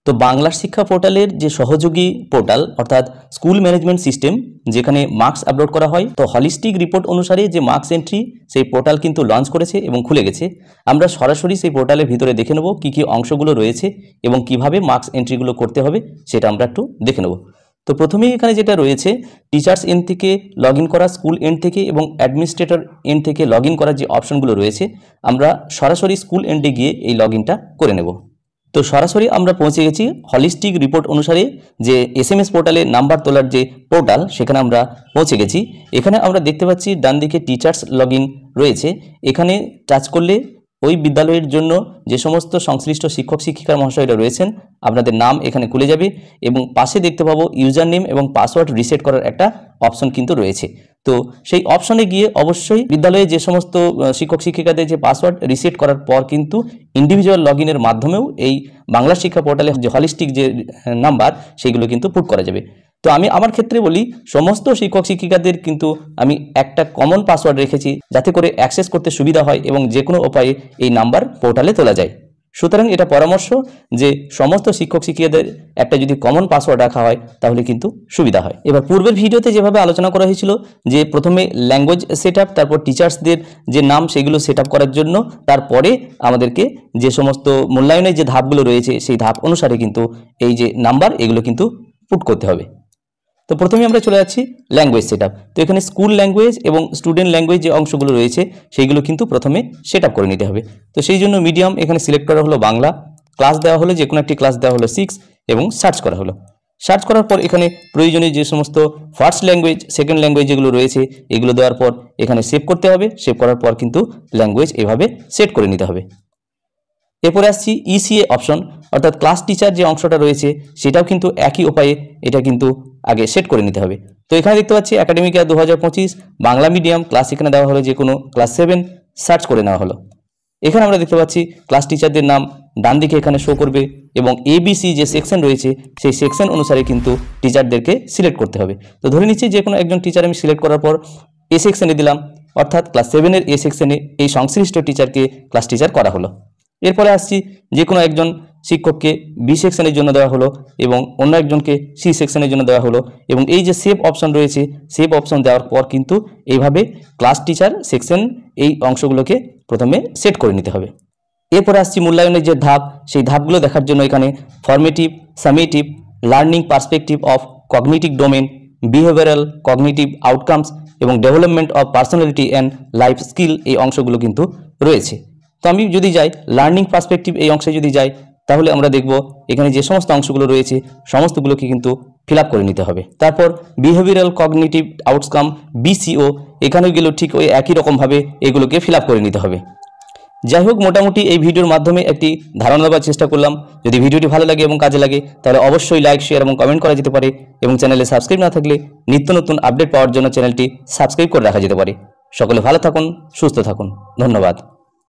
তো বাংলা শিক্ষা পোর্টালের যে সহযোগী পোর্টাল অর্থাৎ স্কুল ম্যানেজমেন্ট সিস্টেম, যেখানে মার্কস আপলোড করা হয়, তো হলিস্টিক রিপোর্ট অনুসারে যে মার্কস এন্ট্রি সেই পোর্টাল কিন্তু লঞ্চ করেছে এবং খুলে গেছে। আমরা সরাসরি সেই পোর্টালের ভিতরে দেখে নেব কী কী অংশগুলো রয়েছে এবং কিভাবে মার্কস এন্ট্রিগুলো করতে হবে সেটা আমরা একটু দেখে নেব। তো প্রথমেই এখানে যেটা রয়েছে, টিচার্স এন্ড থেকে লগ ইন করা, স্কুল এন্ড থেকে এবং অ্যাডমিনিস্ট্রেটর এন্ড থেকে লগ ইন করার যে অপশনগুলো রয়েছে, আমরা সরাসরি স্কুল এন্ডে গিয়ে এই লগ ইনটা করে নেব। তো সরাসরি আমরা পৌঁছে গেছি হলিস্টিক রিপোর্ট অনুসারে যে SMS পোর্টালে নাম্বার তোলার যে পোর্টাল, সেখানে আমরা পৌঁছে গেছি। এখানে আমরা দেখতে পাচ্ছি ডান দিকে টিচার্স লগ ইন রয়েছে। এখানে টাচ করলে ওই বিদ্যালয়ের জন্য যে সমস্ত সংশ্লিষ্ট শিক্ষক শিক্ষিকা মহাশয়রা রয়েছেন, আপনাদের নাম এখানে খুলে যাবে এবং পাশে দেখতে পাবো ইউজার নেম এবং পাসওয়ার্ড রিসেট করার একটা অপশন কিন্তু রয়েছে। তো সেই অপশনে গিয়ে অবশ্যই বিদ্যালয়ে যে সমস্ত শিক্ষক শিক্ষিকাদের যে পাসওয়ার্ড রিসেট করার পর কিন্তু ইন্ডিভিজুয়াল লগ ইনের মাধ্যমেও এই বাংলা শিক্ষা পোর্টালে যে হলিস্টিক যে নাম্বার সেগুলো কিন্তু পুট করা যাবে। তো আমি আমার ক্ষেত্রে বলি, সমস্ত শিক্ষক শিক্ষিকাদের কিন্তু আমি একটা কমন পাসওয়ার্ড রেখেছি, যাতে করে অ্যাক্সেস করতে সুবিধা হয় এবং যে কোনো উপায়ে এই নাম্বার পোর্টালে তোলা যায়। সুতরাং এটা পরামর্শ যে সমস্ত শিক্ষক শিক্ষিকাদের একটা যদি কমন পাসওয়ার্ড রাখা হয় তাহলে কিন্তু সুবিধা হয়। এবার পূর্বের ভিডিওতে যেভাবে আলোচনা করা হয়েছিল যে প্রথমে ল্যাঙ্গুয়েজ সেট আপ, তারপর টিচার্সদের যে নাম সেগুলো সেট আপ করার জন্য তারপরে আমাদেরকে যে সমস্ত মূল্যায়নের যে ধাপগুলো রয়েছে সেই ধাপ অনুসারে কিন্তু এই যে নাম্বার এগুলো কিন্তু পুট করতে হবে। তো প্রথমে আমরা চলে যাচ্ছি ল্যাঙ্গুয়েজ সেটআপ। তো এখানে স্কুল ল্যাঙ্গুয়েজ এবং স্টুডেন্ট ল্যাঙ্গুয়েজ যে অংশগুলো রয়েছে সেইগুলো কিন্তু প্রথমে সেটআপ করে নিতে হবে। তো সেই জন্য মিডিয়াম এখানে সিলেক্ট করা হলো বাংলা, ক্লাস দেওয়া হলো যে কোনো একটি ক্লাস দেওয়া হলো 6 এবং সার্চ করা হলো। সার্চ করার পর এখানে প্রয়োজনীয় যে সমস্ত ফার্স্ট ল্যাঙ্গুয়েজ, সেকেন্ড ল্যাঙ্গুয়েজ যেগুলো রয়েছে এগুলো দেওয়ার পর এখানে সেভ করতে হবে। সেভ করার পর কিন্তু ল্যাঙ্গুয়েজ এভাবে সেট করে নিতে হবে। এরপরে আসছি ECA অপশন, অর্থাৎ ক্লাস টিচার যে অংশটা রয়েছে সেটাও কিন্তু একই উপায়ে এটা কিন্তু আগে সেট করে নিতে হবে। তো এখানে দেখতে পাচ্ছি একাডেমিক ইয়ার 2025 বাংলা মিডিয়াম ক্লাস, এখানে দেওয়া হলো যে কোনো ক্লাস 7, সার্চ করে নেওয়া হলো। এখানে আমরা দেখতে পাচ্ছি ক্লাস টিচারদের নাম ডান দিকে এখানে শো করবে এবং ABC যে সেকশন রয়েছে সেই সেকশন অনুসারে কিন্তু টিচারদেরকে সিলেক্ট করতে হবে। তো ধরে নিচ্ছি যে কোনো একজন টিচার আমি সিলেক্ট করার পর A সেকশনে দিলাম, অর্থাৎ ক্লাস 7-এর A সেকশনে এই সংশ্লিষ্ট টিচারকে ক্লাস টিচার করা হলো। এরপরে আসছি যে কোনো একজন শিক্ষককে B সেকশনের জন্য দেওয়া হলো এবং অন্য একজনকে C সেকশনের জন্য দেওয়া হলো এবং এই যে সেভ অপশন রয়েছে, সেভ অপশন দেওয়ার পর কিন্তু এইভাবে ক্লাস টিচার সেকশন এই অংশগুলোকে প্রথমে সেট করে নিতে হবে। এরপরে আসছি মূল্যায়নের যে ধাপ, সেই ধাপগুলো দেখার জন্য এখানে formative, summative, learning perspective of cognitive domain, behavioural cognitive outcomes এবং development of personality and life skill এই অংশগুলো কিন্তু রয়েছে। তো আমি যদি যাই লার্নিং পার্সপেক্টিভ এই অংশে যদি যাই তাহলে আমরা দেখব এখানে যে সমস্ত অংশগুলো রয়েছে সমস্তগুলোকে কিন্তু ফিল আপ করে নিতে হবে। তারপর বিহেভিয়ারাল কগনিটিভ আউটকাম BCO, এখানে গেলেও ঠিক ওই একই রকমভাবে এগুলোকে ফিল আপ করে নিতে হবে। যাই হোক, মোটামুটি এই ভিডিওর মাধ্যমে একটি ধারণা দেওয়ার চেষ্টা করলাম। যদি ভিডিওটি ভালো লাগে এবং কাজে লাগে তাহলে অবশ্যই লাইক, শেয়ার এবং কমেন্ট করা যেতে পারে এবং চ্যানেলে সাবস্ক্রাইব না থাকলে নিত্য নতুন আপডেট পাওয়ার জন্য চ্যানেলটি সাবস্ক্রাইব করে রাখা যেতে পারে। সকলে ভালো থাকুন, সুস্থ থাকুন, ধন্যবাদ।